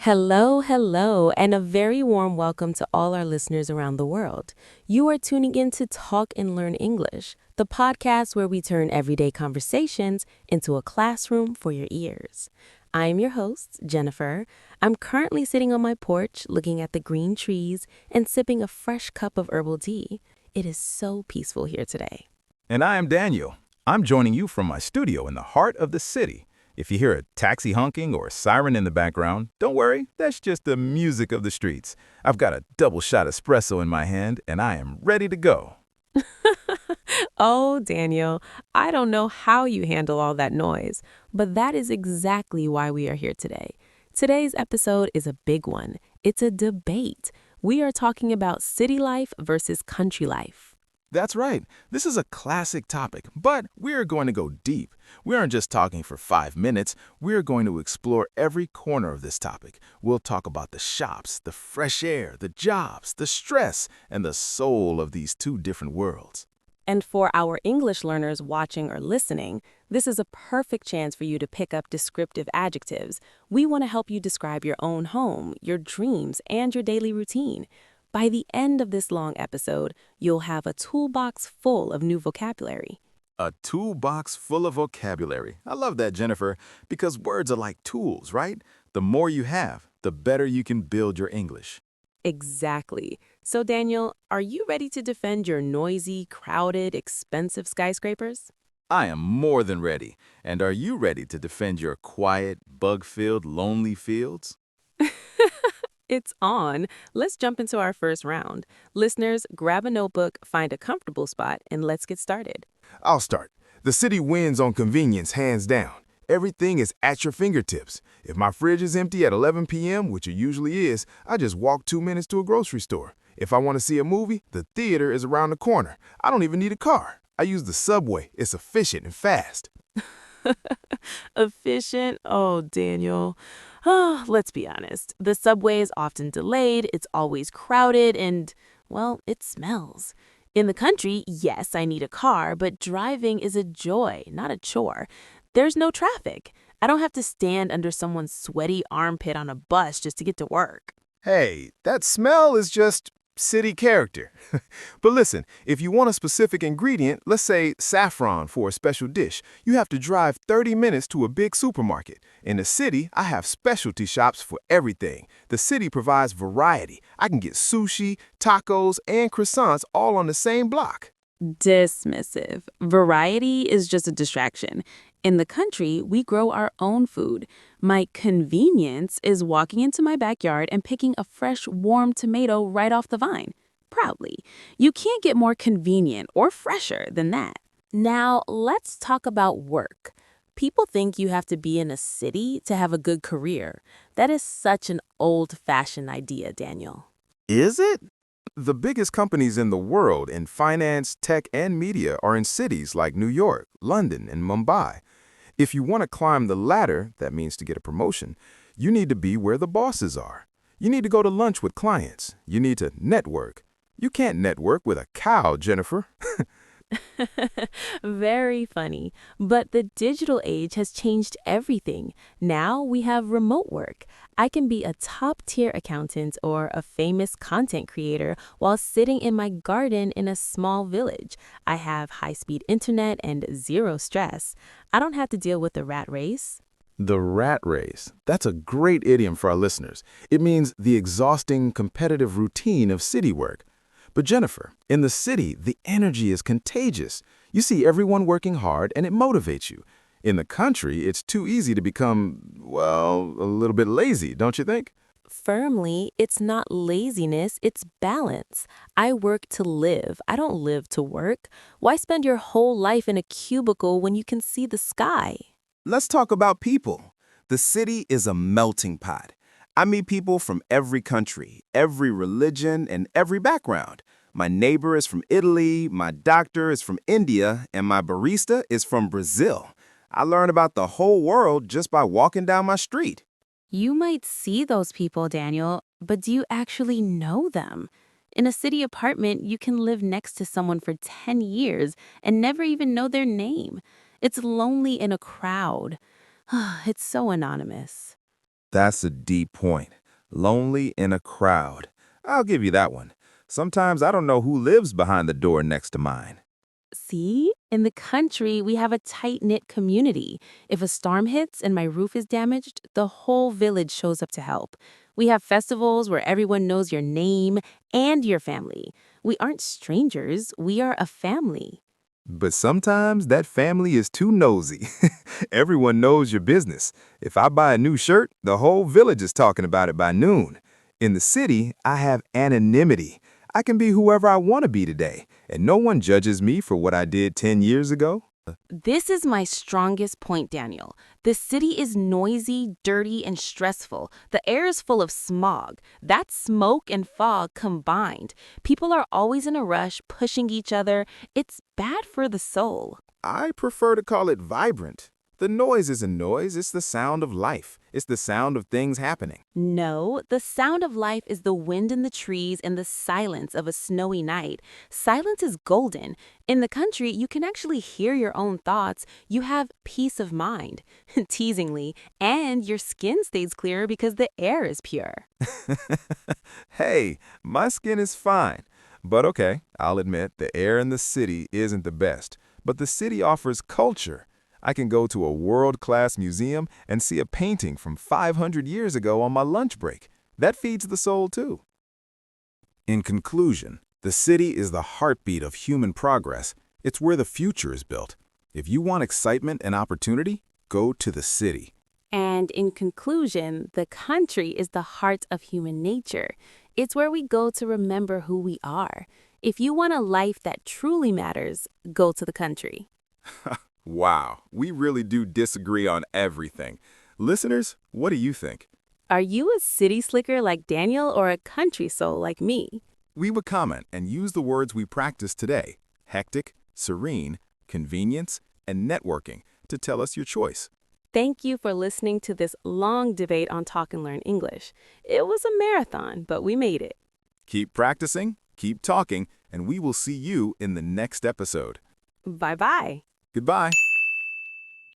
Hello, hello, and a very warm welcome to all our listeners around the world. You are tuning in to Talk and Learn English, the podcast where we turn everyday conversations into a classroom for your ears. I am your host, Jennifer. I'm currently sitting on my porch looking at the green trees and sipping a fresh cup of herbal tea. It is so peaceful here today. And I am Daniel. I'm joining you from my studio in the heart of the city. If you hear a taxi honking or a siren in the background, don't worry, that's just the music of the streets. I've got a double shot espresso in my hand, and I am ready to go. Oh, Daniel, I don't know how you handle all that noise, but that is exactly why we are here today. Today's episode is a big one. It's a debate. We are talking about city life versus country life. That's right, this is a classic topic, but we're going to go deep. We aren't just talking for 5 minutes, we're going to explore every corner of this topic. We'll talk about the shops, the fresh air, the jobs, the stress, and the soul of these two different worlds. And for our English learners watching or listening, this is a perfect chance for you to pick up descriptive adjectives. We want to help you describe your own home, your dreams, and your daily routine. By the end of this long episode, you'll have a toolbox full of new vocabulary. A toolbox full of vocabulary. I love that, Jennifer, because words are like tools, right? The more you have, the better you can build your English. Exactly. So, Daniel, are you ready to defend your noisy, crowded, expensive skyscrapers? I am more than ready. And are you ready to defend your quiet, bug-filled, lonely fields? It's on. Let's jump into our first round. Listeners, grab a notebook, find a comfortable spot, and let's get started. I'll start. The city wins on convenience, hands down. Everything is at your fingertips. If my fridge is empty at 11 p.m., which it usually is, I just walk 2 minutes to a grocery store. If I want to see a movie, the theater is around the corner. I don't even need a car. I use the subway. It's efficient and fast. Efficient? Oh, Daniel. Oh, let's be honest. The subway is often delayed, it's always crowded, and, well, it smells. In the country, yes, I need a car, but driving is a joy, not a chore. There's no traffic. I don't have to stand under someone's sweaty armpit on a bus just to get to work. Hey, that smell is just city character. But listen, if you want a specific ingredient, let's say saffron for a special dish, you have to drive 30 minutes to a big supermarket. In the city, I have specialty shops for everything. The city provides variety. I can get sushi, tacos, and croissants all on the same block. Dismissive. Variety is just a distraction. In the country, we grow our own food. My convenience is walking into my backyard and picking a fresh, warm tomato right off the vine. Proudly. You can't get more convenient or fresher than that. Now, let's talk about work. People think you have to be in a city to have a good career. That is such an old-fashioned idea, Daniel. Is it? The biggest companies in the world in finance, tech, and media are in cities like New York, London, and Mumbai. If you want to climb the ladder, that means to get a promotion, you need to be where the bosses are. You need to go to lunch with clients. You need to network. You can't network with a cow, Jennifer. Very funny. But the digital age has changed everything. Now we have remote work. I can be a top-tier accountant or a famous content creator while sitting in my garden in a small village. I have high-speed internet and zero stress. I don't have to deal with the rat race. The rat race. That's a great idiom for our listeners. It means the exhausting, competitive routine of city work. But Jennifer, in the city, the energy is contagious. You see everyone working hard and it motivates you. In the country, it's too easy to become, well, a little bit lazy, don't you think? Firmly, it's not laziness, it's balance. I work to live. I don't live to work. Why spend your whole life in a cubicle when you can see the sky? Let's talk about people. The city is a melting pot. I meet people from every country, every religion, and every background. My neighbor is from Italy, my doctor is from India, and my barista is from Brazil. I learn about the whole world just by walking down my street. You might see those people, Daniel, but do you actually know them? In a city apartment, you can live next to someone for 10 years and never even know their name. It's lonely in a crowd. It's so anonymous. That's a deep point. Lonely in a crowd. I'll give you that one. Sometimes I don't know who lives behind the door next to mine. See, in the country, we have a tight-knit community. If a storm hits and my roof is damaged, the whole village shows up to help. We have festivals where everyone knows your name and your family. We aren't strangers, we are a family. But sometimes that family is too nosy. Everyone knows your business. If I buy a new shirt, the whole village is talking about it by noon. In the city, I have anonymity. I can be whoever I want to be today, and no one judges me for what I did 10 years ago. This is my strongest point, Daniel. The city is noisy, dirty, and stressful. The air is full of smog. That's smoke and fog combined. People are always in a rush, pushing each other. It's bad for the soul. I prefer to call it vibrant. The noise isn't noise, it's the sound of life. It's the sound of things happening. No, the sound of life is the wind in the trees and the silence of a snowy night. Silence is golden. In the country, you can actually hear your own thoughts. You have peace of mind, teasingly, and your skin stays clearer because the air is pure. Hey, my skin is fine. But okay, I'll admit the air in the city isn't the best. But the city offers culture. I can go to a world-class museum and see a painting from 500 years ago on my lunch break. That feeds the soul too. In conclusion, the city is the heartbeat of human progress. It's where the future is built. If you want excitement and opportunity, go to the city. And in conclusion, the country is the heart of human nature. It's where we go to remember who we are. If you want a life that truly matters, go to the country. Wow, we really do disagree on everything. Listeners, what do you think? Are you a city slicker like Daniel or a country soul like me? Leave a comment and use the words we practiced today: hectic, serene, convenience, and networking to tell us your choice. Thank you for listening to this long debate on Talk and Learn English. It was a marathon, but we made it. Keep practicing, keep talking, and we will see you in the next episode. Bye-bye. Goodbye.